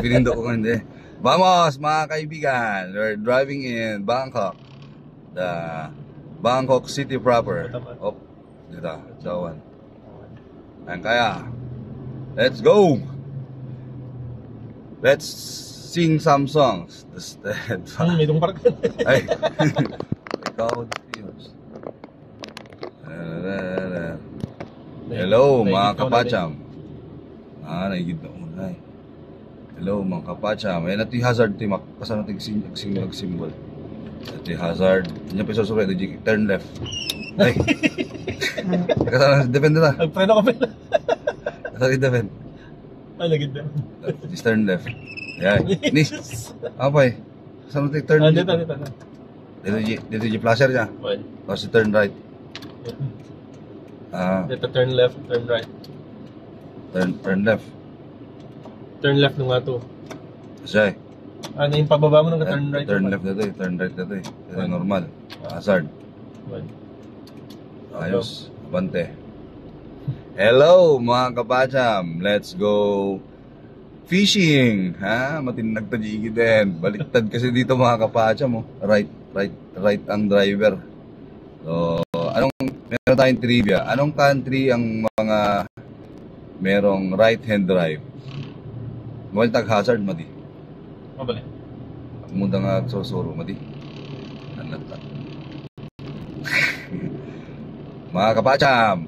Pinindo ko hindi. Vamos mga kaibigan, we're driving in Bangkok, the Bangkok city proper. Oh, dito, Jawan. Ayan kaya. Let's go! Let's sing some songs. May itong park. Ay, ikaw, hello mga kapacham. Naigid na unay. Hello mga kapacham. Ayan natin hazard timak. Pasan natin mag-symbol. Natin hazard. Yan pa isusukay. Turn left. Ay. Kasana, defend na. Nagpreno ka pala. Kasana defend. Nagid na. Just turn left. Ayan. Ni. Apay. Kasana natin turn left. Dito yung flasher niya. Tapos turn right. Dito turn left, turn right. Turn left. Turn left nung nga to. Siya eh. Ano yung pababa mo nung turn right? Turn left na to eh. Turn right na to eh. Ito normal. Hazard. Ayos. Abante. Hello mga kapacham. Let's go fishing. Ha? Matinag tajigi din. Baliktad kasi dito mga kapacham. Oh. Right ang driver. So, meron tayong trivia. Anong country ang mga merong right hand drive? Mawal tag-hazard, madi. Mabalik. Munda nga susuro, madi. Nanlata. Mga kapacham,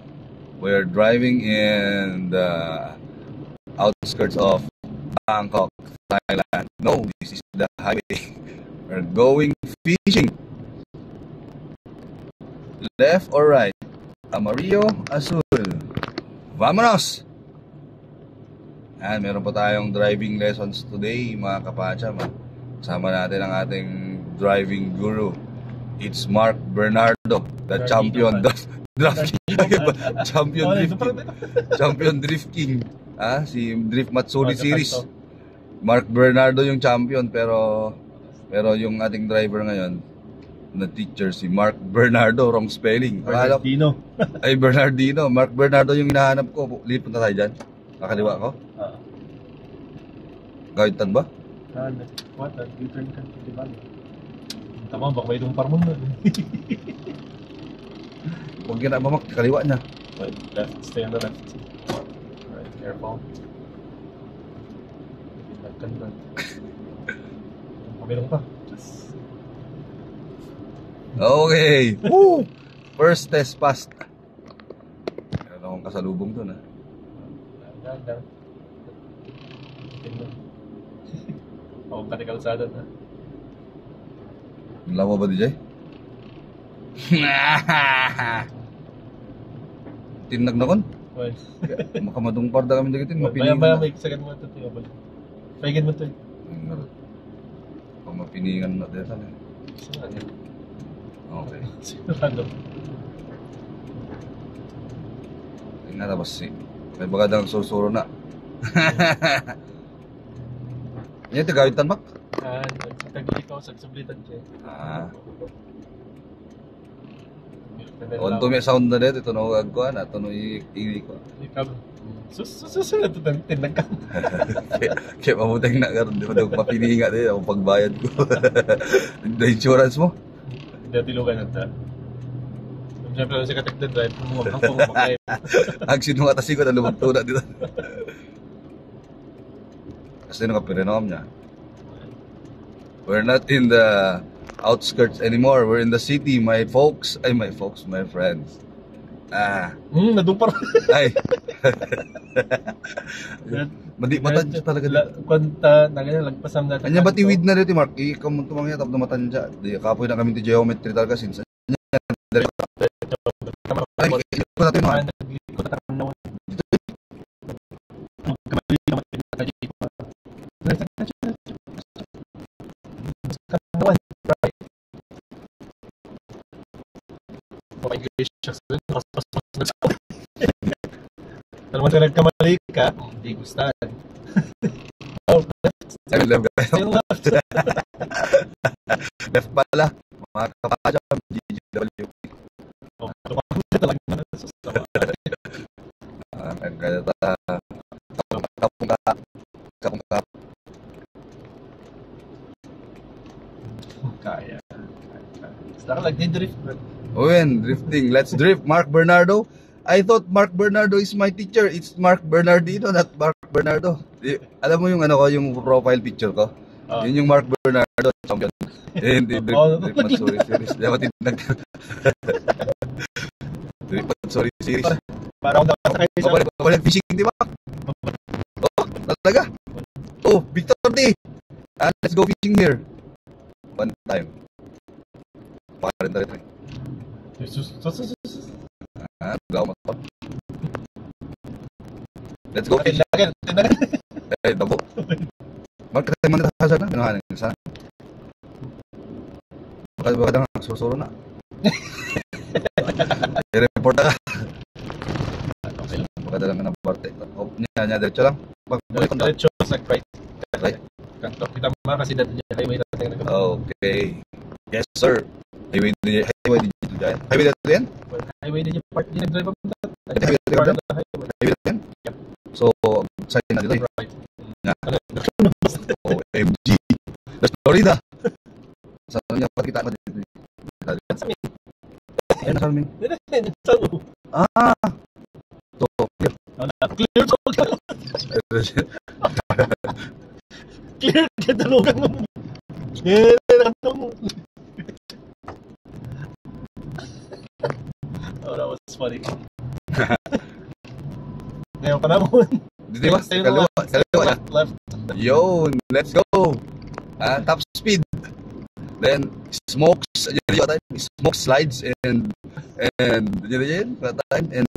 we're driving in the outskirts of Bangkok, Thailand. No, this is the highway. We're going fishing. Left or right? Amarillo, azul. Vamonos! And meron pa tayong driving lessons today, mga kapacham. Kasama natin ang ating driving guru. It's Mark Bernardo, the champion champion drift king. Si Drift Matsuri series. Mark Bernardo yung champion, pero yung ating driver ngayon na teacher si Mark Bernardo, wrong spelling. Bernardino. Ay, Bernardino. Mark Bernardo yung hinahanap ko. Lipat na tayo dyan. Kakaliwa ko. Gawitan ba? What? U-turn ka. Diba? Tama, baka may itong parmon na. Huwag yan na mamak. Kaliwa niya. Left. Stay on the left. Right, careful. Nagkanda. Pamilong pa. Okay. Woo! First test passed. Meron akong kasalubong doon. Huwag ka ni kalsada na. Lawa ba, DJ? Tinag na kon? Makamadong parda kami nagitin. Bayan may second mo ito. Paigin mo ito eh. Mapiningan na dito. Okay. Random. Tingnan tapos may bagadang susuro na. Yan ito gawitan mak? Tag-ikaw sa sublitan siya. Onto may sound na dito. Ito na huwag na. Ito na iili ko. Ikaw. Susunod ito tinag ka. Kaya mamutang na karoon. Di ba daw mapininga din. Ang pagbayad ko. The insurance mo? Hindi tilugan nata. Siyempre lang si Katek drive. Pumumang kayo. Ang sinong atasi ko na lumagtuna dito. Kasi nung kapirinom niya. We're not in the outskirts anymore. We're in the city, my folks. Ay, my folks, my friends. Nadupar. Ay. Matansya talaga dito. Kwanta, lagpasam natin. Kanya ba tiwid na dito, Mark? Ikaw mo tumangya, tapos na matansya. Kapoy na kami ti geometry talaga since. Ay, ikot natin, Mark. Alam mo na nagkamali ka, hindi gustahan. Left pala, mga kapacham, GGW. Kaya kapong Saka nagdi-drift. When drifting, let's drift. Mark Bernardo. I thought Mark Bernardo is my teacher. It's Mark Bernardino, not Mark Bernardo. Alam mo yung ano ko, yung profile picture ko? Yun yung Mark Bernardo, champion. Hindi, drift Matsuri series. Dapat drift Matsuri series. Parang nakasakay siya. Papalag fishing, di ba? Oh, talaga? Oh, Victor D. Let's go fishing here. One time. Pakarin tayo. Gawin mo. Let's go fishing. Eh, tabo. Magkatay man na sa na. Pinuhanin sa. Baka nga, susuro na. I-report na ka. Baka dalang ka ng parte. Hope niya, diretso lang. Diretso, right. Right. Kanto. Kita mo kasi dati niya highway natin. Okay. Yes, sir. Highway din dyan. Highway dito yan? Highway din yung part. Hindi nag-drive ako. Highway dito yan? Highway dito yan? So, saan na dito? Right. OMG. That's Florida. Saan niya patikita na dito? Ayun, sa amin. So, clear. Clear to. Clear ka dalugan mo. Oh, that was funny. Ngayon pa naman. Di ba? Kaliwa. Left. Yo, let's go. Top speed. Then smokes slides and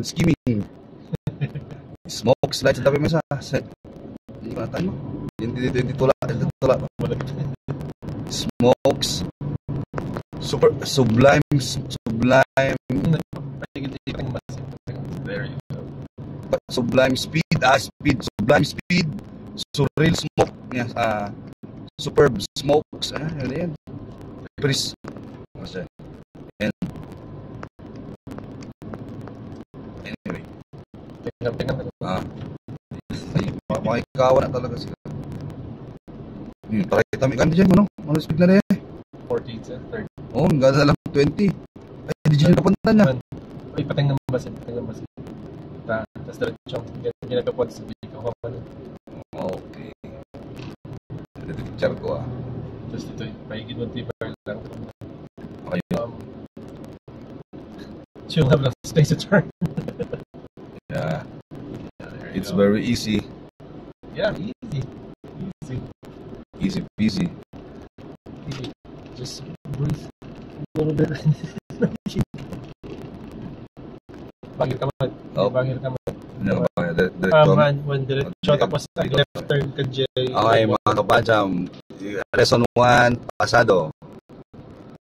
skimming. Smoke slides tapi masa set. Hindi ko na tayo. Hindi tula. Smokes sublime. There you go. Sublime speed, sublime speed, surreal smoke. Yes, superb smokes. Yan. Pris. And anyway. Makikawa na talaga sila. Try kami kan dyan, ano? Ano speed na rin? 14 and 30. Oh, ang ganda lang 20. Ay, di dyan napunta niya. Ay, pateng ng basin. Tapos diretso. Hindi nagkapuan sa video ko. Okay. Picture ko Tapos dito, paigid mo tibar lang. Okay. You'll have enough space to turn. Yeah. It's very easy. Yeah, Easy peasy. Just breathe a little bit. Bangir ka man. Bangir ka man. When diretso tapos left turn ka Jay. Okay, mga kapajam. Lesson 1, pasado.